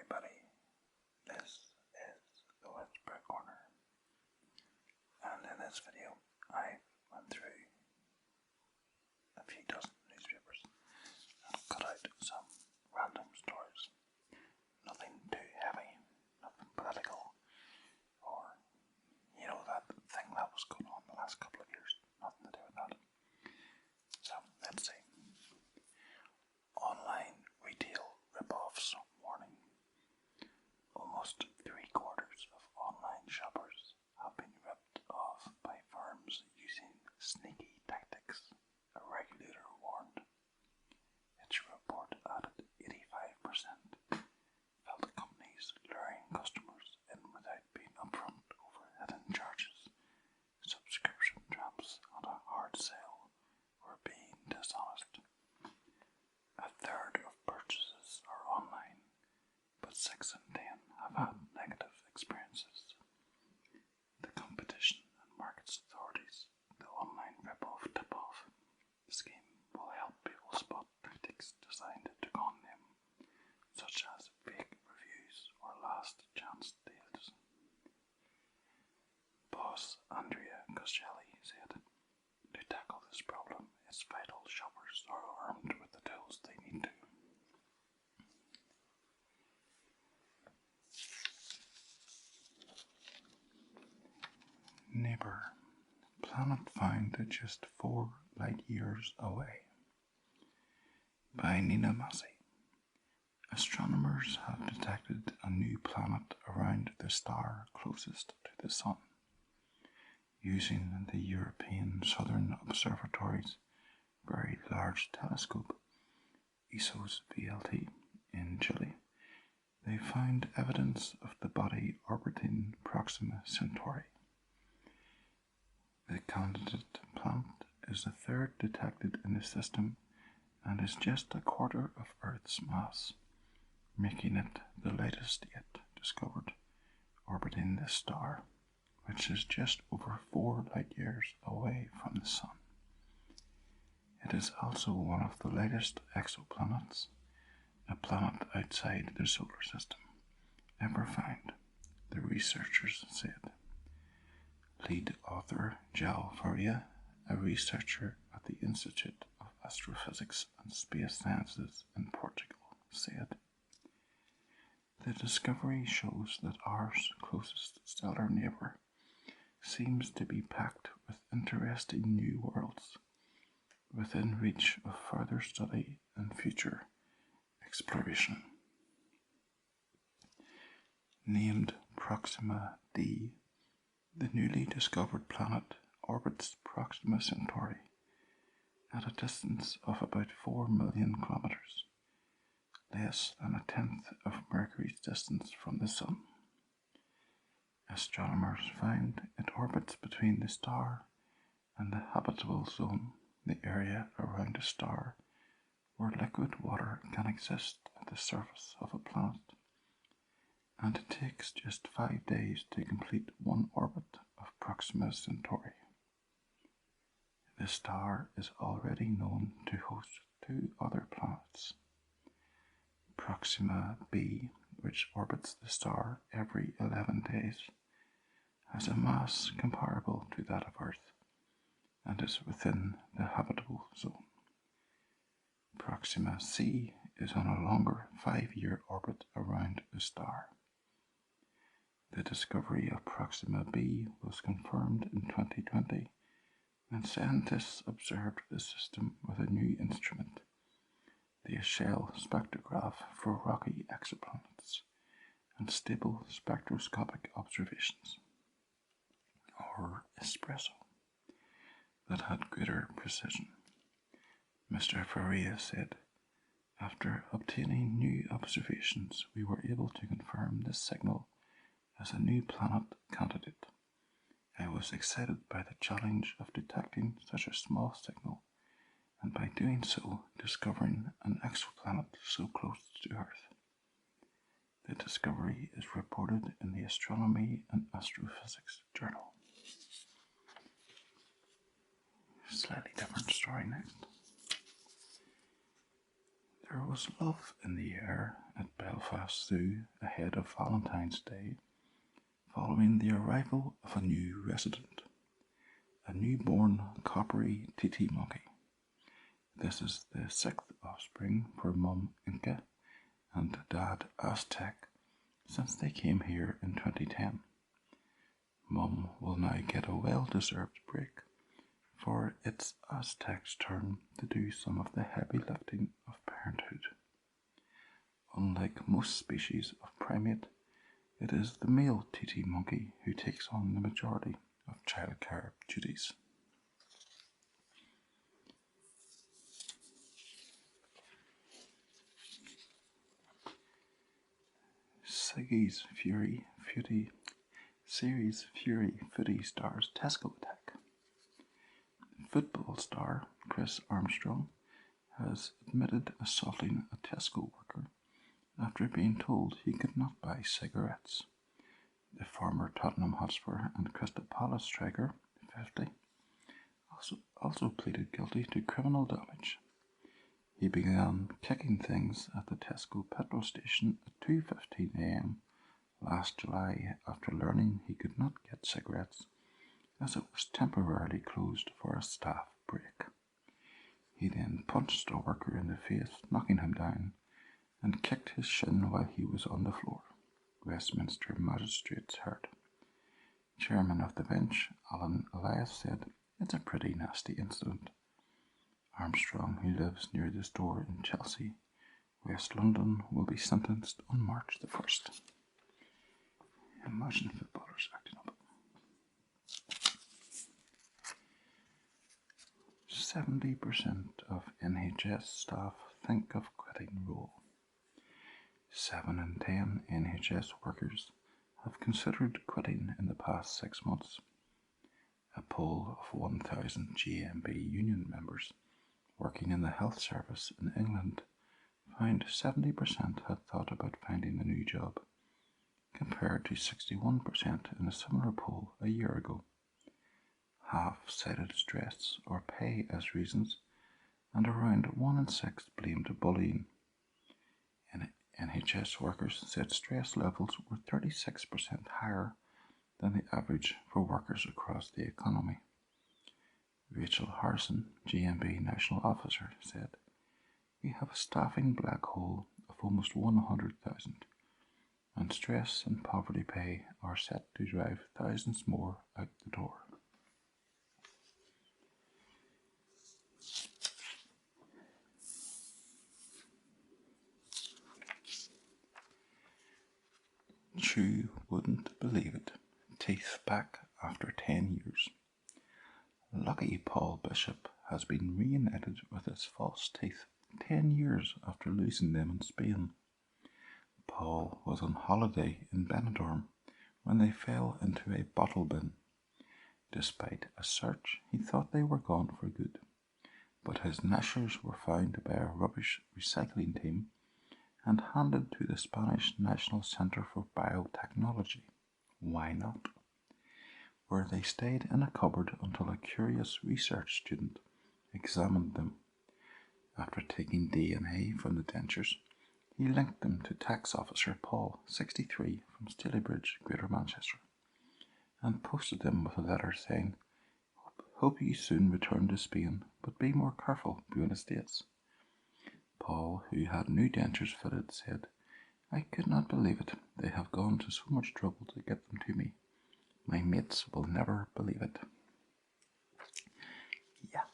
everybody, this is the Whisper Corner, and in this video I went through a few dozen newspapers and cut out some random stories. Nothing too heavy, nothing political, or that thing that was going on the last couple of years. Nothing to do with that. So let's see. Online retail rip-offs warning. Almost 3/4 of online shoppers have been ripped off by firms using sneaky tactics, a regulator warned. Its report added 85% felt companies luring customers in without being upfront over hidden charges, subscription traps, and a hard sale were being dishonest. A third of purchases are online, but 6 in 10 have had negative experiences. The Competition and Markets Authority's The Online Rip-Off Tip-Off scheme will help people spot tactics designed to con them, such as fake reviews or last chance deals. Boss Andrea Costelli said, "To tackle this problem, it's vital shoppers are armed with the tools they need to." Neighbour. Planet found just 4 light years away. By Nina Massey. Astronomers have detected a new planet around the star closest to the Sun, using the European Southern Observatory's Very Large Telescope, ESO's VLT, in Chile. They found evidence of the body orbiting Proxima Centauri. The candidate planet is the third detected in the system and is just 1/4 of Earth's mass, making it the latest yet discovered orbiting this star, which is just over 4 light years away from the Sun. It is also one of the latest exoplanets, a planet outside the solar system, ever found, the researchers said. Lead author João Faria, a researcher at the Institute of Astrophysics and Space Sciences in Portugal, said, "The discovery shows that our closest stellar neighbour seems to be packed with interesting new worlds, within reach of further study and future exploration." Named Proxima d, the newly discovered planet orbits Proxima Centauri at a distance of about 4 million kilometers, less than 1/10 of Mercury's distance from the Sun. Astronomers found it orbits between the star and the habitable zone, the area around a star where liquid water can exist at the surface of a planet, and it takes just 5 days to complete one orbit of Proxima Centauri. The star is already known to host 2 other planets. Proxima b, which orbits the star every 11 days, has a mass comparable to that of Earth and is within the habitable zone. Proxima c is on a longer 5-year orbit around the star. The discovery of Proxima b was confirmed in 2020 when scientists observed the system with a new instrument, the shell spectrograph for rocky exoplanets and stable spectroscopic observations, or ESPRESSO, that had greater precision. Mr. Faria said, "After obtaining new observations, we were able to confirm this signal as a new planet candidate. I was excited by the challenge of detecting such a small signal, and by doing so, discovering an exoplanet so close to Earth. The discovery is reported in the Astronomy and Astrophysics Journal." Slightly different story next. The There was love in the air at Belfast Zoo ahead of Valentine's Day, following the arrival of a new resident, a newborn coppery titi monkey. This is the sixth offspring for Mum Inca and Dad Aztec since they came here in 2010. Mum will now get a well-deserved break, for it's Aztec's turn to do some of the heavy lifting of parenthood. Unlike most species of primate, it is the male titi monkey who takes on the majority of childcare duties. Series Fury Footy stars Tesco attack. Football star Chris Armstrong has admitted assaulting a Tesco worker after being told he could not buy cigarettes. The former Tottenham Hotspur and Crystal Palace striker, 50, also pleaded guilty to criminal damage. He began kicking things at the Tesco petrol station at 2:15 a.m. last July after learning he could not get cigarettes as it was temporarily closed for a staff break. He then punched a worker in the face, knocking him down, and kicked his shin while he was on the floor, Westminster magistrates heard. Chairman of the bench, Alan Elias, said, "It's a pretty nasty incident." Armstrong, who lives near the store in Chelsea, West London, will be sentenced on March the 1st. Imagine footballers acting up. 70% of NHS staff think of quitting role. 7 in 10 NHS workers have considered quitting in the past 6 months. A poll of 1,000 GMB union members working in the health service in England found 70% had thought about finding a new job, compared to 61% in a similar poll a year ago. Half cited stress or pay as reasons, and around 1 in 6 blamed bullying. NHS workers said stress levels were 36% higher than the average for workers across the economy. Rachel Harrison, GMB National Officer, said, "We have a staffing black hole of almost 100,000, and stress and poverty pay are set to drive thousands more out the door." Chew wouldn't believe it. Teeth back after 10 years. Lucky Paul Bishop has been reunited with his false teeth 10 years after losing them in Spain. Paul was on holiday in Benidorm when they fell into a bottle bin. Despite a search, he thought they were gone for good, but his gnashers were found by a rubbish recycling team and handed to the Spanish National Center for Biotechnology. Why not? Where they stayed in a cupboard until a curious research student examined them. After taking DNA from the dentures, he linked them to tax officer Paul, 63, from Stalybridge, Greater Manchester, and posted them with a letter saying, "Hope you soon return to Spain, but be more careful, Buenos Dias." Paul, who had new dentures fitted, said, "I could not believe it. They have gone to so much trouble to get them to me. My mates will never believe it." Yeah.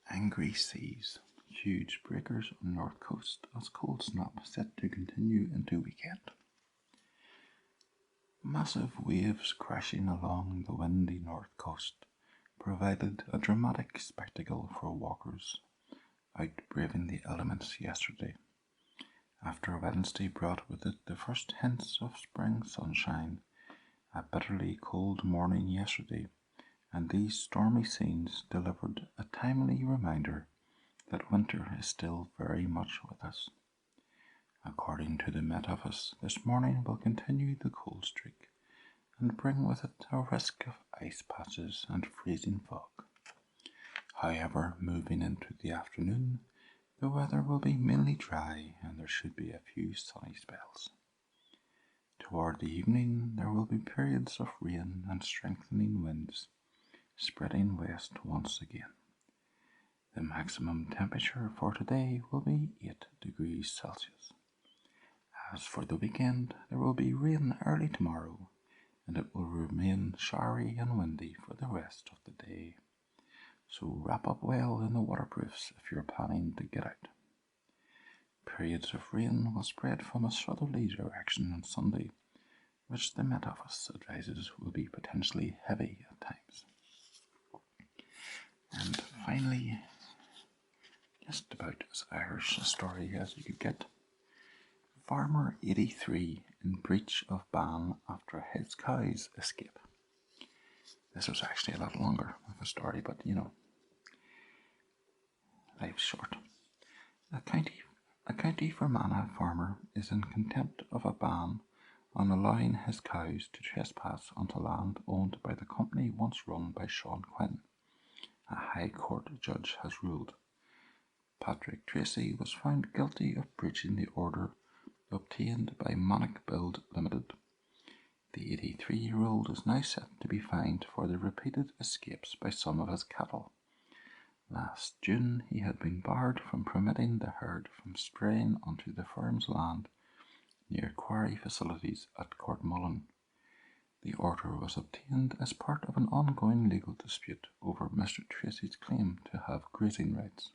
Angry seas. Huge breakers on north coast as cold snap set to continue into weekend. Massive waves crashing along the windy north coast provided a dramatic spectacle for walkers out braving the elements yesterday, after Wednesday brought with it the first hints of spring sunshine. A bitterly cold morning yesterday, and these stormy scenes delivered a timely reminder that winter is still very much with us. According to the Met Office, this morning will continue the cold streak and bring with it a risk of ice patches and freezing fog. However, moving into the afternoon, the weather will be mainly dry and there should be a few sunny spells. Toward the evening, there will be periods of rain and strengthening winds, spreading west once again. The maximum temperature for today will be 8 degrees Celsius. As for the weekend, there will be rain early tomorrow, and it will remain showery and windy for the rest of the day. So wrap up well in the waterproofs if you're planning to get out. Periods of rain will spread from a southerly direction on Sunday, which the Met Office advises will be potentially heavy at times. And finally, just about as Irish a story as you could get. Farmer 83 in breach of ban after his cows escape. This was actually a lot longer of a story, but life's short. A County Fermanagh farmer is in contempt of a ban on allowing his cows to trespass onto land owned by the company once run by Sean Quinn, a High Court judge has ruled. Patrick Tracy was found guilty of breaching the order obtained by Monarch Build Limited. The 83-year-old is now set to be fined for the repeated escapes by some of his cattle. Last June, he had been barred from permitting the herd from straying onto the firm's land near quarry facilities at Courtmullen. The order was obtained as part of an ongoing legal dispute over Mr. Tracy's claim to have grazing rights.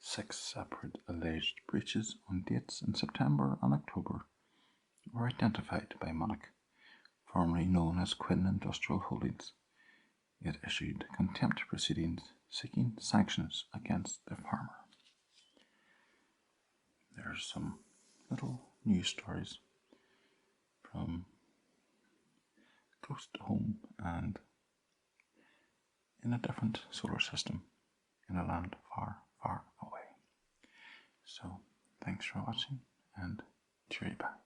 6 separate alleged breaches on dates in September and October were identified by Monarch, formerly known as Quinn Industrial Holdings. It issued contempt proceedings seeking sanctions against the farmer. There's some little news stories from close to home and in a different solar system in a land far, far away. So, thanks for watching and cheerio bye.